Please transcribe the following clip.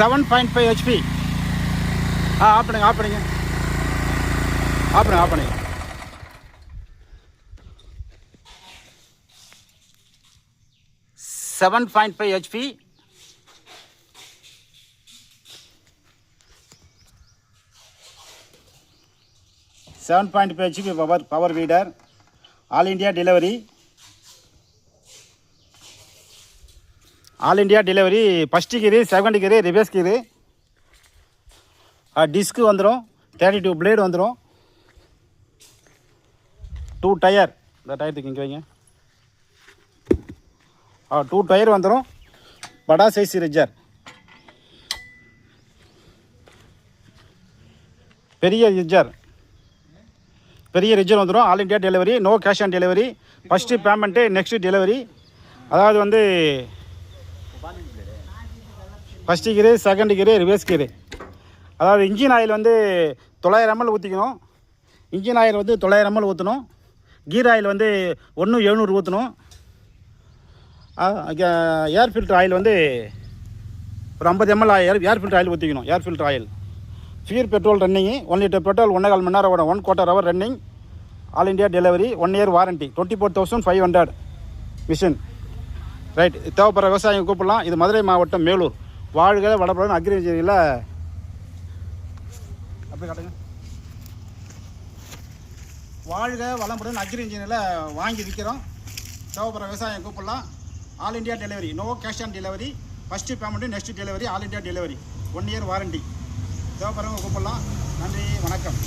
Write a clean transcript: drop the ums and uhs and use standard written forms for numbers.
7.5 HP. Of பண்ணுங்க of பண்ணுங்க of பண்ணுங்க ஆஃப் பண்ணுங்க. 7.5 HP. power feeder. All India delivery. All India delivery. First gear, second gear, reverse gear. Disc vandrum, 32 blade vandrum. 2 tire. The tire thikking kenge. 2 tire vandrum. Bada size ridger. பெரிய ridger வந்துடும். All India delivery, no cash on delivery. First payment next delivery. அதாவது வந்து first gear, second gear, reverse gear. அதாவது engine oil வந்து 900 ml ஊற்றிக்கணும். Engine oil வந்து 900 ml ஊற்றணும். கீர் oil வந்து 1700 ஊற்றணும். ஏர் ஃபில்டர் ஆயில் வந்து ஒரு 50 ml ஏர் ஃபில்டர் ஆயில் ஊற்றிக்கணும். Air filter oil. Fuel petrol running, 1 litre petrol 1.25 மணி நேரம் ஓடும். 1/4 hour running. All India delivery, 1 year warranty. 24,500 machine. Right. தேவைப்படுற விவசாயிங்க கூப்பிடலாம். இது மதுரை மாவட்டம் மேலூர். வாழ்க வளப்படன் அக்ரி இன்ஜினியரில் அப்படி காட்டுங்க. வாழ்க வளமுடன் அக்ரி இன்ஜினியரில் வாங்கி விற்கிறோம். தேவைப்படுற விவசாயிங்க கூப்பிடலாம். All India delivery, no cash on delivery. First payment next delivery. All India delivery, 1 year warranty. தேவைப்படுறவங்க கூப்பிடலாம். நன்றி, வணக்கம்.